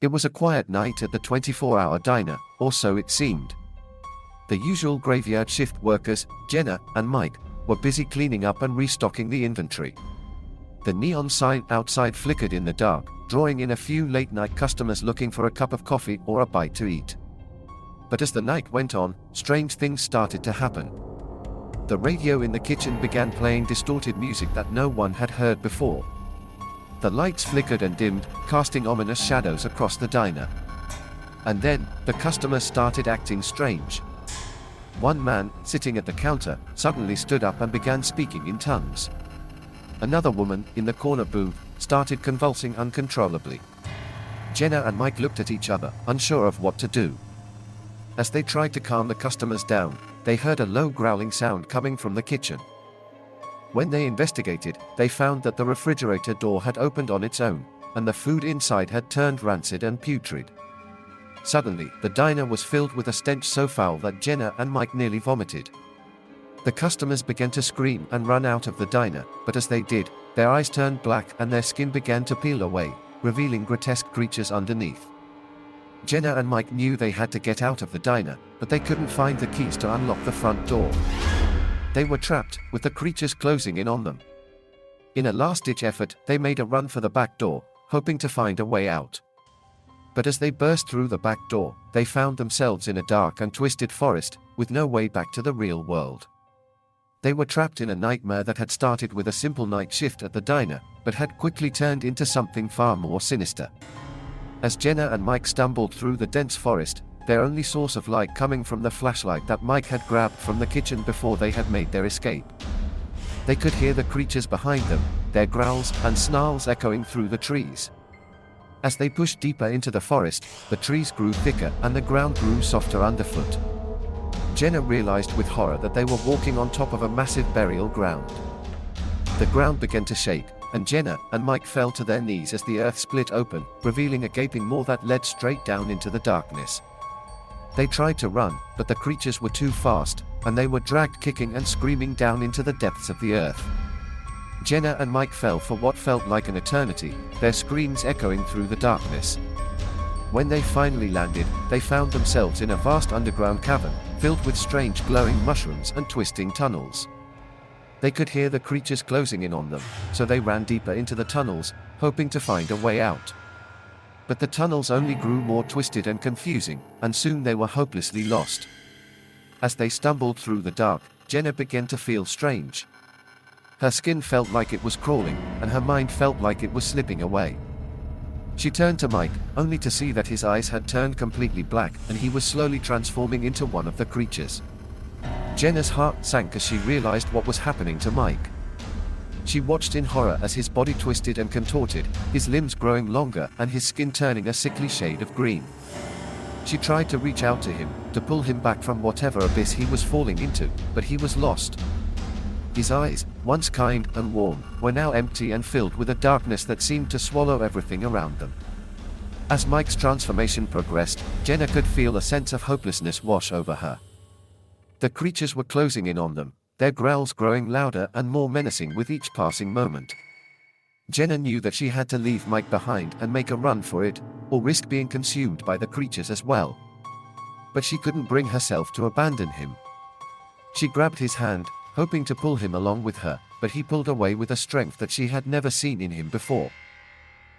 It was a quiet night at the 24-hour diner, or so it seemed. The usual graveyard shift workers, Jenna and Mike, were busy cleaning up and restocking the inventory. The neon sign outside flickered in the dark, drawing in a few late-night customers looking for a cup of coffee or a bite to eat. But as the night went on, strange things started to happen. The radio in the kitchen began playing distorted music that no one had heard before. The lights flickered and dimmed, casting ominous shadows across the diner. And then, the customers started acting strange. One man, sitting at the counter, suddenly stood up and began speaking in tongues. Another woman, in the corner booth, started convulsing uncontrollably. Jenna and Mike looked at each other, unsure of what to do. As they tried to calm the customers down, they heard a low growling sound coming from the kitchen. When they investigated, they found that the refrigerator door had opened on its own, and the food inside had turned rancid and putrid. Suddenly, the diner was filled with a stench so foul that Jenna and Mike nearly vomited. The customers began to scream and run out of the diner, but as they did, their eyes turned black and their skin began to peel away, revealing grotesque creatures underneath. Jenna and Mike knew they had to get out of the diner, but they couldn't find the keys to unlock the front door. They were trapped, with the creatures closing in on them. In a last-ditch effort, they made a run for the back door, hoping to find a way out. But as they burst through the back door, they found themselves in a dark and twisted forest, with no way back to the real world. They were trapped in a nightmare that had started with a simple night shift at the diner, but had quickly turned into something far more sinister. As Jenna and Mike stumbled through the dense forest, their only source of light coming from the flashlight that Mike had grabbed from the kitchen before they had made their escape. They could hear the creatures behind them, their growls and snarls echoing through the trees. As they pushed deeper into the forest, the trees grew thicker and the ground grew softer underfoot. Jenna realized with horror that they were walking on top of a massive burial ground. The ground began to shake, and Jenna and Mike fell to their knees as the earth split open, revealing a gaping maw that led straight down into the darkness. They tried to run, but the creatures were too fast, and they were dragged kicking and screaming down into the depths of the earth. Jenna and Mike fell for what felt like an eternity, their screams echoing through the darkness. When they finally landed, they found themselves in a vast underground cavern, filled with strange glowing mushrooms and twisting tunnels. They could hear the creatures closing in on them, so they ran deeper into the tunnels, hoping to find a way out. But the tunnels only grew more twisted and confusing, and soon they were hopelessly lost. As they stumbled through the dark, Jenna began to feel strange. Her skin felt like it was crawling, and her mind felt like it was slipping away. She turned to Mike, only to see that his eyes had turned completely black and he was slowly transforming into one of the creatures. Jenna's heart sank as she realized what was happening to Mike. She watched in horror as his body twisted and contorted, his limbs growing longer and his skin turning a sickly shade of green. She tried to reach out to him, to pull him back from whatever abyss he was falling into, but he was lost. His eyes, once kind and warm, were now empty and filled with a darkness that seemed to swallow everything around them. As Mike's transformation progressed, Jenna could feel a sense of hopelessness wash over her. The creatures were closing in on them, their growls growing louder and more menacing with each passing moment. Jenna knew that she had to leave Mike behind and make a run for it, or risk being consumed by the creatures as well. But she couldn't bring herself to abandon him. She grabbed his hand, hoping to pull him along with her, but he pulled away with a strength that she had never seen in him before.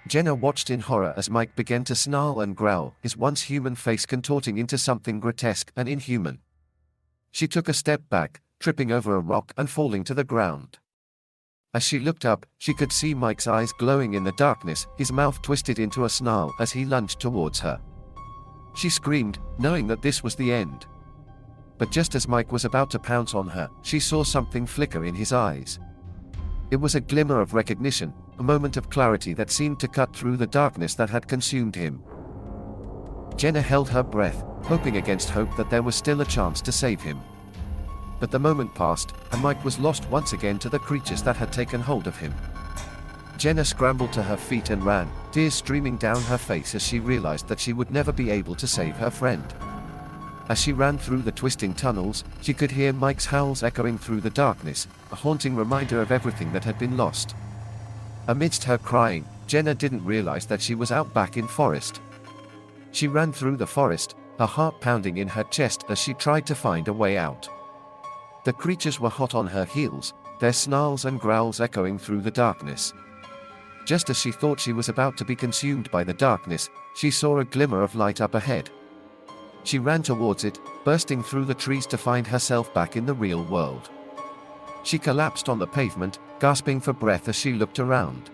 Jenna watched in horror as Mike began to snarl and growl, his once human face contorting into something grotesque and inhuman. She took a step back, tripping over a rock and falling to the ground. As she looked up, she could see Mike's eyes glowing in the darkness, his mouth twisted into a snarl as he lunged towards her. She screamed, knowing that this was the end. But just as Mike was about to pounce on her, she saw something flicker in his eyes. It was a glimmer of recognition, a moment of clarity that seemed to cut through the darkness that had consumed him. Jenna held her breath, hoping against hope that there was still a chance to save him. But the moment passed, and Mike was lost once again to the creatures that had taken hold of him. Jenna scrambled to her feet and ran, tears streaming down her face as she realized that she would never be able to save her friend. As she ran through the twisting tunnels, she could hear Mike's howls echoing through the darkness, a haunting reminder of everything that had been lost. Amidst her crying, Jenna didn't realize that she was out back in forest. She ran through the forest, her heart pounding in her chest as she tried to find a way out. The creatures were hot on her heels, their snarls and growls echoing through the darkness. Just as she thought she was about to be consumed by the darkness, she saw a glimmer of light up ahead. She ran towards it, bursting through the trees to find herself back in the real world. She collapsed on the pavement, gasping for breath as she looked around.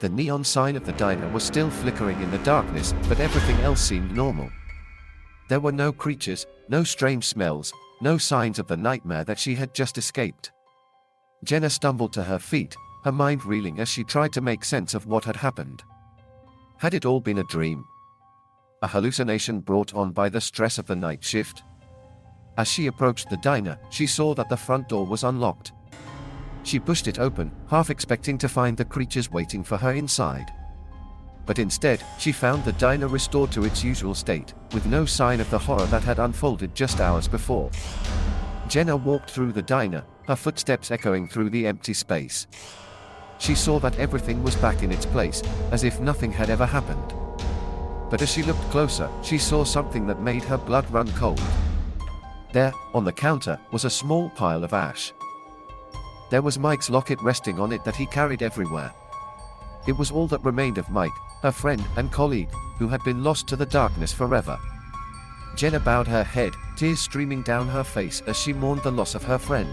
The neon sign of the diner was still flickering in the darkness, but everything else seemed normal. There were no creatures, no strange smells, no signs of the nightmare that she had just escaped. Jenna stumbled to her feet, her mind reeling as she tried to make sense of what had happened. Had it all been a dream? A hallucination brought on by the stress of the night shift? As she approached the diner, she saw that the front door was unlocked. She pushed it open, half expecting to find the creatures waiting for her inside. But instead, she found the diner restored to its usual state, with no sign of the horror that had unfolded just hours before. Jenna walked through the diner, her footsteps echoing through the empty space. She saw that everything was back in its place, as if nothing had ever happened. But as she looked closer, she saw something that made her blood run cold. There, on the counter, was a small pile of ash. There was Mike's locket resting on it that he carried everywhere. It was all that remained of Mike, her friend and colleague, who had been lost to the darkness forever. Jenna bowed her head, tears streaming down her face as she mourned the loss of her friend.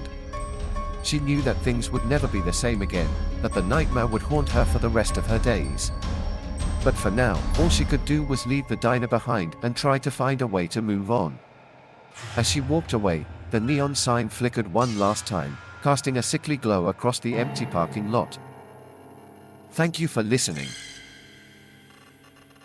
She knew that things would never be the same again, that the nightmare would haunt her for the rest of her days. But for now, all she could do was leave the diner behind and try to find a way to move on. As she walked away, the neon sign flickered one last time, casting a sickly glow across the empty parking lot. Thank you for listening.